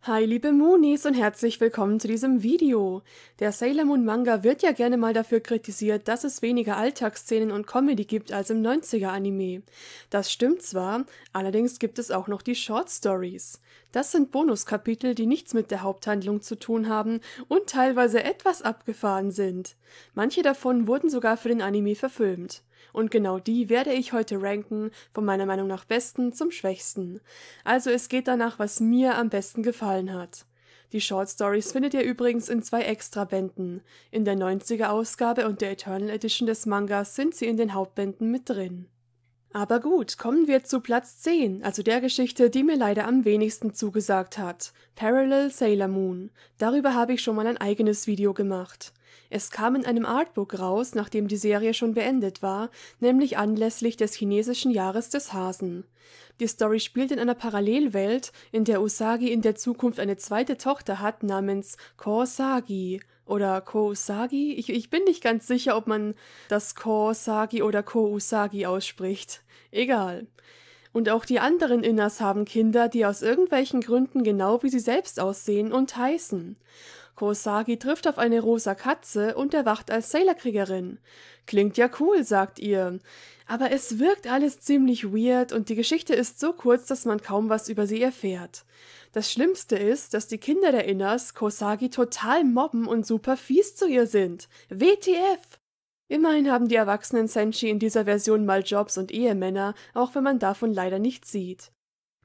Hi liebe Moonies und herzlich willkommen zu diesem Video. Der Sailor Moon Manga wird ja gerne mal dafür kritisiert, dass es weniger Alltagsszenen und Comedy gibt als im 90er Anime. Das stimmt zwar, allerdings gibt es auch noch die Short Stories. Das sind Bonuskapitel, die nichts mit der Haupthandlung zu tun haben und teilweise etwas abgefahren sind. Manche davon wurden sogar für den Anime verfilmt. Und genau die werde ich heute ranken, von meiner Meinung nach besten zum schwächsten. Also es geht danach, was mir am besten gefallen hat. Die Short Stories findet ihr übrigens in 2 Extrabänden. In der 90er-Ausgabe und der Eternal Edition des Mangas sind sie in den Hauptbänden mit drin. Aber gut, kommen wir zu Platz 10, also der Geschichte, die mir leider am wenigsten zugesagt hat. Parallel Sailor Moon. Darüber habe ich schon mal ein eigenes Video gemacht. Es kam in einem Artbook raus, nachdem die Serie schon beendet war, nämlich anlässlich des chinesischen Jahres des Hasen. Die Story spielt in einer Parallelwelt, in der Usagi in der Zukunft eine zweite Tochter hat namens Ko-Sagi oder Ko-Usagi. Ich bin nicht ganz sicher, ob man das Ko-Sagi oder Ko-Usagi ausspricht. Egal. Und auch die anderen Inners haben Kinder, die aus irgendwelchen Gründen genau wie sie selbst aussehen und heißen. Ko-Sagi trifft auf eine rosa Katze und erwacht als Sailor-Kriegerin. Klingt ja cool, sagt ihr. Aber es wirkt alles ziemlich weird und die Geschichte ist so kurz, dass man kaum was über sie erfährt. Das Schlimmste ist, dass die Kinder der Inners Ko-Sagi total mobben und super fies zu ihr sind. WTF! Immerhin haben die erwachsenen Senshi in dieser Version mal Jobs und Ehemänner, auch wenn man davon leider nichts sieht.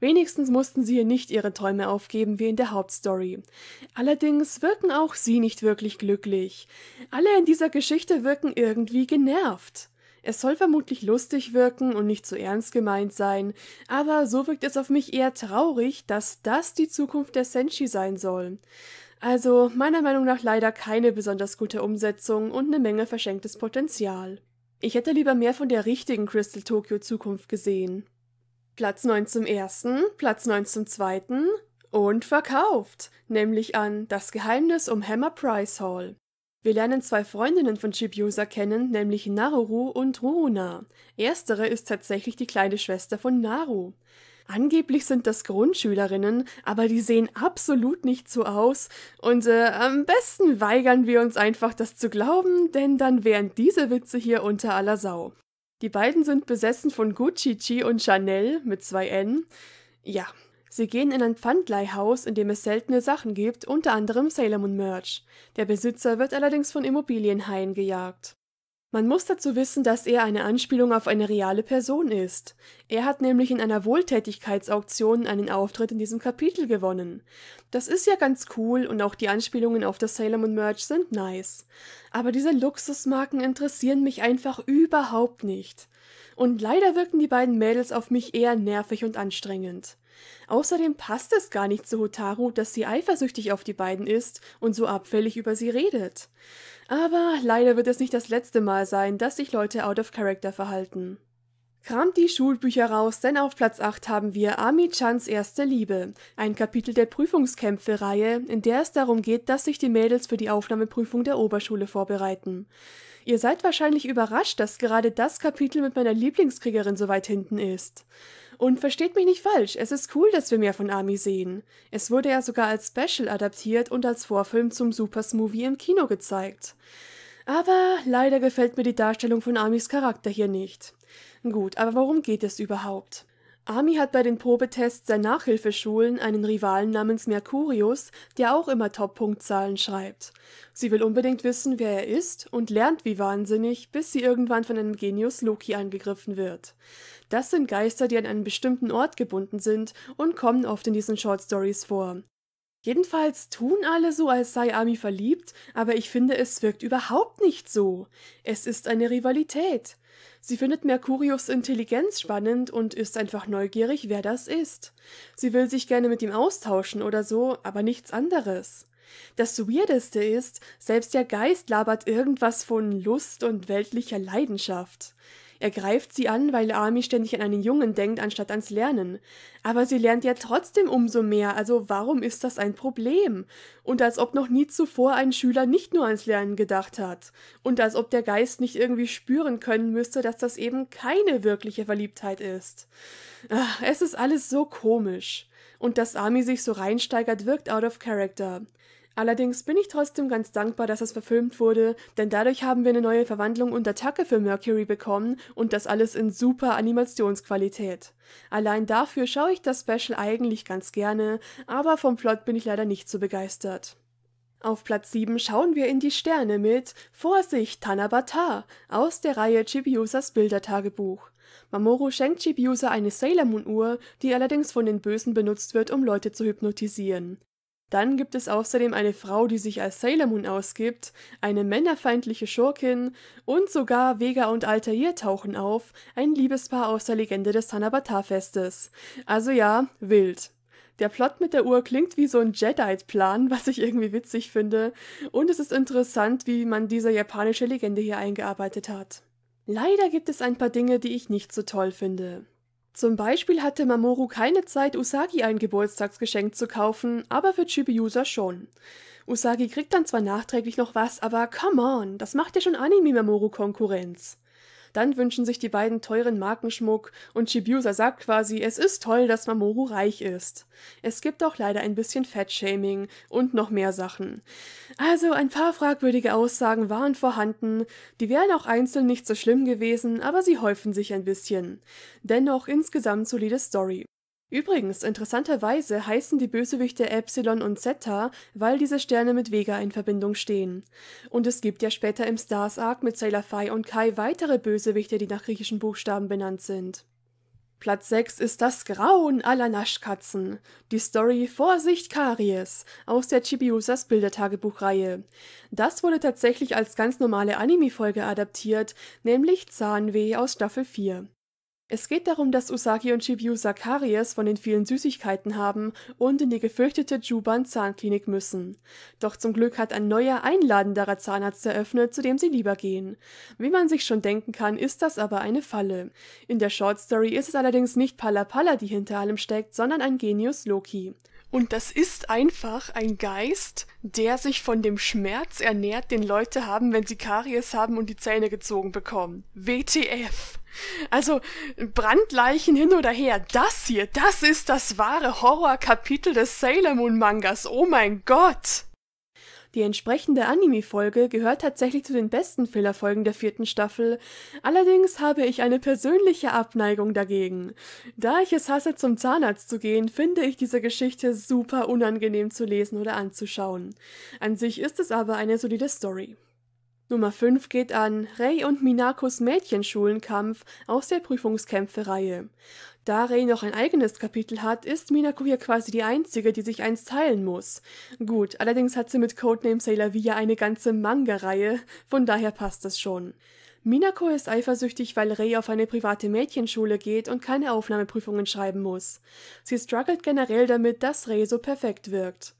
Wenigstens mussten sie hier nicht ihre Träume aufgeben wie in der Hauptstory. Allerdings wirken auch sie nicht wirklich glücklich. Alle in dieser Geschichte wirken irgendwie genervt. Es soll vermutlich lustig wirken und nicht so ernst gemeint sein, aber so wirkt es auf mich eher traurig, dass das die Zukunft der Senshi sein soll. Also meiner Meinung nach leider keine besonders gute Umsetzung und eine Menge verschenktes Potenzial. Ich hätte lieber mehr von der richtigen Crystal Tokyo Zukunft gesehen. Platz 9 zum ersten, Platz 9 zum zweiten und verkauft, nämlich an Das Geheimnis um Hammer Price Hall. Wir lernen 2 Freundinnen von Chibiusa kennen, nämlich Naruru und Ruuna. Erstere ist tatsächlich die kleine Schwester von Naru. Angeblich sind das Grundschülerinnen, aber die sehen absolut nicht so aus und am besten weigern wir uns einfach, das zu glauben, denn dann wären diese Witze hier unter aller Sau. Die beiden sind besessen von Gucci und Chanel mit 2 N. Ja, sie gehen in ein Pfandleihhaus, in dem es seltene Sachen gibt, unter anderem Sailor Moon Merch. Der Besitzer wird allerdings von Immobilienhaien gejagt. Man muss dazu wissen, dass er eine Anspielung auf eine reale Person ist. Er hat nämlich in einer Wohltätigkeitsauktion einen Auftritt in diesem Kapitel gewonnen. Das ist ja ganz cool und auch die Anspielungen auf das Sailor Moon Merch sind nice. Aber diese Luxusmarken interessieren mich einfach überhaupt nicht. Und leider wirken die beiden Mädels auf mich eher nervig und anstrengend. Außerdem passt es gar nicht zu Hotaru, dass sie eifersüchtig auf die beiden ist und so abfällig über sie redet. Aber leider wird es nicht das letzte Mal sein, dass sich Leute out of character verhalten. Kramt die Schulbücher raus, denn auf Platz 8 haben wir Ami-chans erste Liebe, ein Kapitel der Prüfungskämpfe-Reihe, in der es darum geht, dass sich die Mädels für die Aufnahmeprüfung der Oberschule vorbereiten. Ihr seid wahrscheinlich überrascht, dass gerade das Kapitel mit meiner Lieblingskriegerin so weit hinten ist. Und versteht mich nicht falsch, es ist cool, dass wir mehr von Ami sehen. Es wurde ja sogar als Special adaptiert und als Vorfilm zum Super-Smoothie im Kino gezeigt. Aber leider gefällt mir die Darstellung von Amis Charakter hier nicht. Gut, aber worum geht es überhaupt? Ami hat bei den Probetests der Nachhilfeschulen einen Rivalen namens Mercurius, der auch immer Top-Punktzahlen schreibt. Sie will unbedingt wissen, wer er ist und lernt wie wahnsinnig, bis sie irgendwann von einem Genius Loki angegriffen wird. Das sind Geister, die an einen bestimmten Ort gebunden sind und kommen oft in diesen Short Stories vor. Jedenfalls tun alle so, als sei Ami verliebt, aber ich finde, es wirkt überhaupt nicht so. Es ist eine Rivalität. Sie findet Mercurius Intelligenz spannend und ist einfach neugierig, wer das ist. Sie will sich gerne mit ihm austauschen oder so, aber nichts anderes. Das Weirdeste ist, selbst der Geist labert irgendwas von Lust und weltlicher Leidenschaft. Er greift sie an, weil Ami ständig an einen Jungen denkt, anstatt ans Lernen. Aber sie lernt ja trotzdem umso mehr, also warum ist das ein Problem? Und als ob noch nie zuvor ein Schüler nicht nur ans Lernen gedacht hat. Und als ob der Geist nicht irgendwie spüren können müsste, dass das eben keine wirkliche Verliebtheit ist. Es ist alles so komisch. Und dass Ami sich so reinsteigert, wirkt out of character. Allerdings bin ich trotzdem ganz dankbar, dass es verfilmt wurde, denn dadurch haben wir eine neue Verwandlung und Attacke für Mercury bekommen und das alles in super Animationsqualität. Allein dafür schaue ich das Special eigentlich ganz gerne, aber vom Plot bin ich leider nicht so begeistert. Auf Platz 7 schauen wir in die Sterne mit Vorsicht, Tanabata aus der Reihe Chibiusas Bildertagebuch. Mamoru schenkt Chibiusa eine Sailor Moon Uhr, die allerdings von den Bösen benutzt wird, um Leute zu hypnotisieren. Dann gibt es außerdem eine Frau, die sich als Sailor Moon ausgibt, eine männerfeindliche Schurkin und sogar Vega und Altair tauchen auf, ein Liebespaar aus der Legende des Tanabata-Festes. Also ja, wild. Der Plot mit der Uhr klingt wie so ein Jedi-Plan, was ich irgendwie witzig finde, und es ist interessant, wie man diese japanische Legende hier eingearbeitet hat. Leider gibt es ein paar Dinge, die ich nicht so toll finde. Zum Beispiel hatte Mamoru keine Zeit, Usagi ein Geburtstagsgeschenk zu kaufen, aber für Chibiusa schon. Usagi kriegt dann zwar nachträglich noch was, aber come on, das macht ja schon Anime-Mamoru Konkurrenz. Dann wünschen sich die beiden teuren Markenschmuck und Chibiusa sagt quasi, es ist toll, dass Mamoru reich ist. Es gibt auch leider ein bisschen Fettshaming und noch mehr Sachen. Also ein paar fragwürdige Aussagen waren vorhanden, die wären auch einzeln nicht so schlimm gewesen, aber sie häufen sich ein bisschen. Dennoch insgesamt solide Story. Übrigens, interessanterweise heißen die Bösewichte Epsilon und Zeta, weil diese Sterne mit Vega in Verbindung stehen. Und es gibt ja später im Stars Arc mit Sailor Phi und Kai weitere Bösewichte, die nach griechischen Buchstaben benannt sind. Platz 6 ist das Grauen aller Naschkatzen. Die Story Vorsicht Karies aus der Chibiusas Bildertagebuchreihe. Das wurde tatsächlich als ganz normale Anime-Folge adaptiert, nämlich Zahnweh aus Staffel 4. Es geht darum, dass Usagi und Chibiusa Karies von den vielen Süßigkeiten haben und in die gefürchtete Juban-Zahnklinik müssen. Doch zum Glück hat ein neuer, einladenderer Zahnarzt eröffnet, zu dem sie lieber gehen. Wie man sich schon denken kann, ist das aber eine Falle. In der Shortstory ist es allerdings nicht Palla Palla, die hinter allem steckt, sondern ein Genius Loki. Und das ist einfach ein Geist, der sich von dem Schmerz ernährt, den Leute haben, wenn sie Karies haben und die Zähne gezogen bekommen. WTF! Also, Brandleichen hin oder her, das ist das wahre Horrorkapitel des Sailor Moon Mangas, oh mein Gott! Die entsprechende Anime-Folge gehört tatsächlich zu den besten Filler-Folgen der 4. Staffel, allerdings habe ich eine persönliche Abneigung dagegen. Da ich es hasse, zum Zahnarzt zu gehen, finde ich diese Geschichte super unangenehm zu lesen oder anzuschauen. An sich ist es aber eine solide Story. Nummer 5 geht an Rei und Minakos Mädchenschulenkampf aus der Prüfungskämpfe-Reihe. Da Rei noch ein eigenes Kapitel hat, ist Minako hier quasi die Einzige, die sich eins teilen muss. Gut, allerdings hat sie mit Codename Sailor V ja eine ganze Manga-Reihe, von daher passt es schon. Minako ist eifersüchtig, weil Rei auf eine private Mädchenschule geht und keine Aufnahmeprüfungen schreiben muss. Sie struggelt generell damit, dass Rei so perfekt wirkt.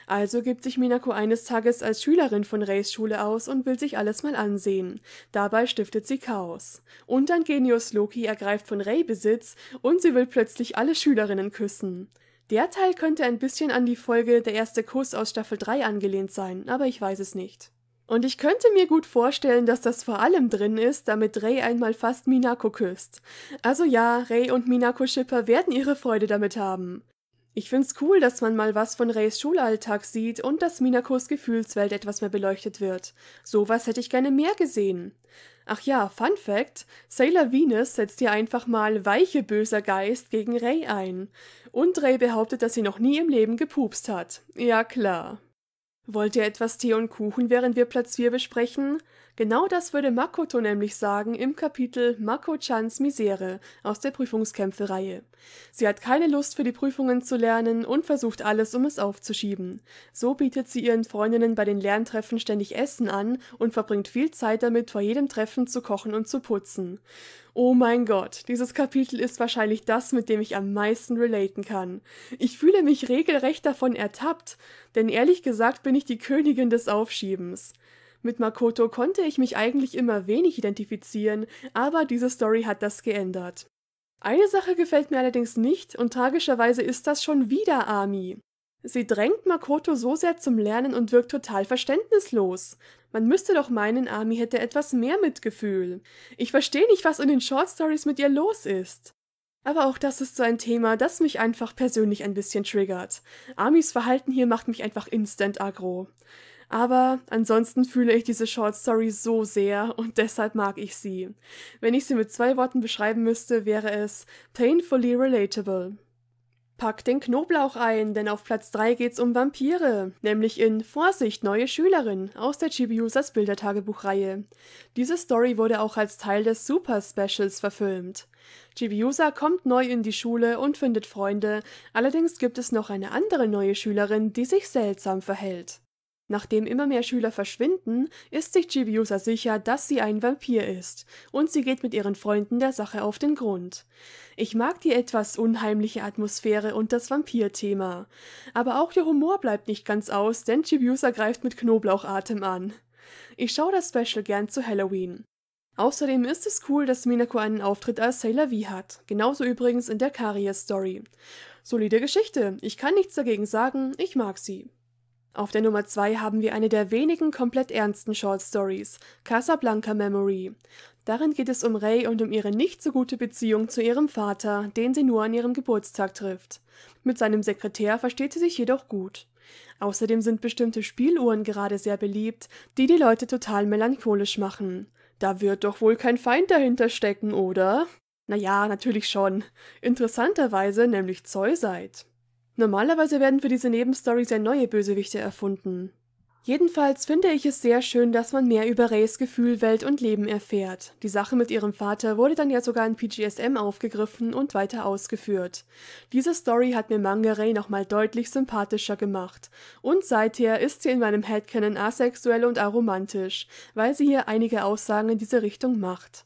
Also gibt sich Minako eines Tages als Schülerin von Reis Schule aus und will sich alles mal ansehen. Dabei stiftet sie Chaos. Und ein Genius Loki ergreift von Rei Besitz und sie will plötzlich alle Schülerinnen küssen. Der Teil könnte ein bisschen an die Folge Der erste Kuss aus Staffel 3 angelehnt sein, aber ich weiß es nicht. Und ich könnte mir gut vorstellen, dass das vor allem drin ist, damit Rei einmal fast Minako küsst. Also ja, Rei und Minako-Schipper werden ihre Freude damit haben. Ich find's cool, dass man mal was von Reis Schulalltag sieht und dass Minakos Gefühlswelt etwas mehr beleuchtet wird. Sowas hätte ich gerne mehr gesehen. Ach ja, Fun Fact, Sailor Venus setzt hier einfach mal weiche böser Geist gegen Rei ein. Und Rei behauptet, dass sie noch nie im Leben gepupst hat. Ja klar. Wollt ihr etwas Tee und Kuchen, während wir Platz 4 besprechen? Genau das würde Makoto nämlich sagen im Kapitel Mako-chans Misere aus der Prüfungskämpfe-Reihe. Sie hat keine Lust für die Prüfungen zu lernen und versucht alles, um es aufzuschieben. So bietet sie ihren Freundinnen bei den Lerntreffen ständig Essen an und verbringt viel Zeit damit, vor jedem Treffen zu kochen und zu putzen. Oh mein Gott, dieses Kapitel ist wahrscheinlich das, mit dem ich am meisten relaten kann. Ich fühle mich regelrecht davon ertappt, denn ehrlich gesagt bin ich die Königin des Aufschiebens. Mit Makoto konnte ich mich eigentlich immer wenig identifizieren, aber diese Story hat das geändert. Eine Sache gefällt mir allerdings nicht und tragischerweise ist das schon wieder Ami. Sie drängt Makoto so sehr zum Lernen und wirkt total verständnislos. Man müsste doch meinen, Ami hätte etwas mehr Mitgefühl. Ich verstehe nicht, was in den Shortstories mit ihr los ist. Aber auch das ist so ein Thema, das mich einfach persönlich ein bisschen triggert. Amis Verhalten hier macht mich einfach instant aggro. Aber ansonsten fühle ich diese Short Story so sehr und deshalb mag ich sie. Wenn ich sie mit 2 Worten beschreiben müsste, wäre es painfully relatable. Pack den Knoblauch ein, denn auf Platz 3 geht's um Vampire, nämlich in Vorsicht, neue Schülerin aus der Chibiusas Bildertagebuchreihe. Diese Story wurde auch als Teil des Super Specials verfilmt. Chibiusa kommt neu in die Schule und findet Freunde, allerdings gibt es noch eine andere neue Schülerin, die sich seltsam verhält. Nachdem immer mehr Schüler verschwinden, ist sich Chibiusa sicher, dass sie ein Vampir ist, und sie geht mit ihren Freunden der Sache auf den Grund. Ich mag die etwas unheimliche Atmosphäre und das Vampir-Thema. Aber auch der Humor bleibt nicht ganz aus, denn Chibiusa greift mit Knoblauchatem an. Ich schaue das Special gern zu Halloween. Außerdem ist es cool, dass Minako einen Auftritt als Sailor V hat, genauso übrigens in der Karies-Story. Solide Geschichte, ich kann nichts dagegen sagen, ich mag sie. Auf der Nummer 2 haben wir eine der wenigen komplett ernsten Short Stories, Casablanca Memory. Darin geht es um Rei und um ihre nicht so gute Beziehung zu ihrem Vater, den sie nur an ihrem Geburtstag trifft. Mit seinem Sekretär versteht sie sich jedoch gut. Außerdem sind bestimmte Spieluhren gerade sehr beliebt, die die Leute total melancholisch machen. Da wird doch wohl kein Feind dahinter stecken, oder? Naja, natürlich schon. Interessanterweise nämlich Zoisite. Normalerweise werden für diese Nebenstories ja neue Bösewichte erfunden. Jedenfalls finde ich es sehr schön, dass man mehr über Reis Gefühl, Welt und Leben erfährt. Die Sache mit ihrem Vater wurde dann ja sogar in PGSM aufgegriffen und weiter ausgeführt. Diese Story hat mir Manga Rei nochmal deutlich sympathischer gemacht. Und seither ist sie in meinem Headcanon asexuell und aromantisch, weil sie hier einige Aussagen in diese Richtung macht.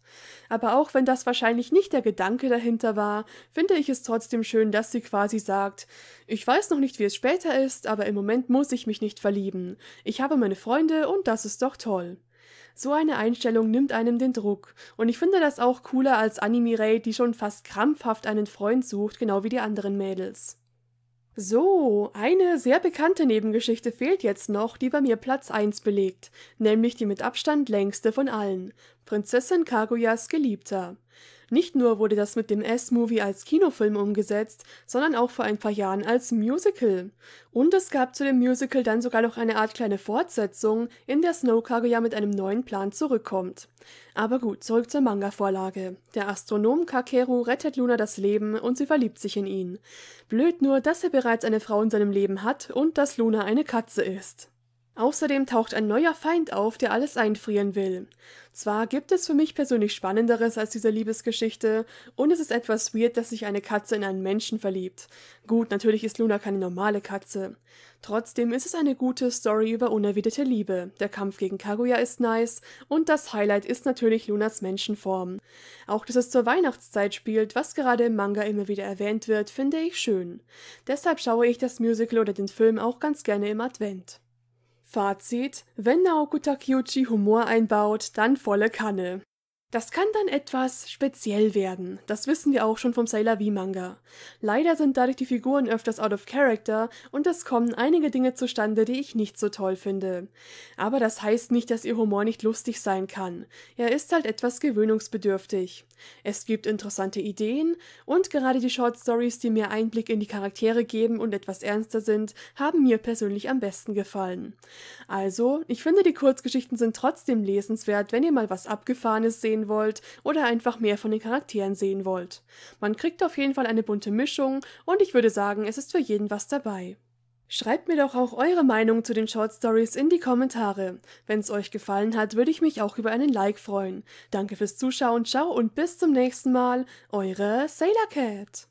Aber auch wenn das wahrscheinlich nicht der Gedanke dahinter war, finde ich es trotzdem schön, dass sie quasi sagt, ich weiß noch nicht, wie es später ist, aber im Moment muss ich mich nicht verlieben. Ich habe meine Freunde und das ist doch toll. So eine Einstellung nimmt einem den Druck und ich finde das auch cooler als Anime-Rei, die schon fast krampfhaft einen Freund sucht, genau wie die anderen Mädels. So, eine sehr bekannte Nebengeschichte fehlt jetzt noch, die bei mir Platz 1 belegt, nämlich die mit Abstand längste von allen, Prinzessin Kaguyas Geliebter. Nicht nur wurde das mit dem S-Movie als Kinofilm umgesetzt, sondern auch vor ein paar Jahren als Musical. Und es gab zu dem Musical dann sogar noch eine Art kleine Fortsetzung, in der Snow Kaguya mit einem neuen Plan zurückkommt. Aber gut, zurück zur Manga-Vorlage. Der Astronom Kakeru rettet Luna das Leben und sie verliebt sich in ihn. Blöd nur, dass er bereits eine Frau in seinem Leben hat und dass Luna eine Katze ist. Außerdem taucht ein neuer Feind auf, der alles einfrieren will. Zwar gibt es für mich persönlich Spannenderes als diese Liebesgeschichte, und es ist etwas weird, dass sich eine Katze in einen Menschen verliebt. Gut, natürlich ist Luna keine normale Katze. Trotzdem ist es eine gute Story über unerwiderte Liebe. Der Kampf gegen Kaguya ist nice, und das Highlight ist natürlich Lunas Menschenform. Auch dass es zur Weihnachtszeit spielt, was gerade im Manga immer wieder erwähnt wird, finde ich schön. Deshalb schaue ich das Musical oder den Film auch ganz gerne im Advent. Fazit: Wenn Naoko Takeuchi Humor einbaut, dann volle Kanne. Das kann dann etwas speziell werden, das wissen wir auch schon vom Sailor V Manga. Leider sind dadurch die Figuren öfters out of character und es kommen einige Dinge zustande, die ich nicht so toll finde. Aber das heißt nicht, dass ihr Humor nicht lustig sein kann. Er ist halt etwas gewöhnungsbedürftig. Es gibt interessante Ideen und gerade die Short Stories, die mehr Einblick in die Charaktere geben und etwas ernster sind, haben mir persönlich am besten gefallen. Also, ich finde, die Kurzgeschichten sind trotzdem lesenswert, wenn ihr mal was Abgefahrenes sehen wollt oder einfach mehr von den Charakteren sehen wollt. Man kriegt auf jeden Fall eine bunte Mischung und ich würde sagen, es ist für jeden was dabei. Schreibt mir doch auch eure Meinung zu den Short Stories in die Kommentare. Wenn es euch gefallen hat, würde ich mich auch über einen Like freuen. Danke fürs Zuschauen, ciao und bis zum nächsten Mal, eure Sailor Cat.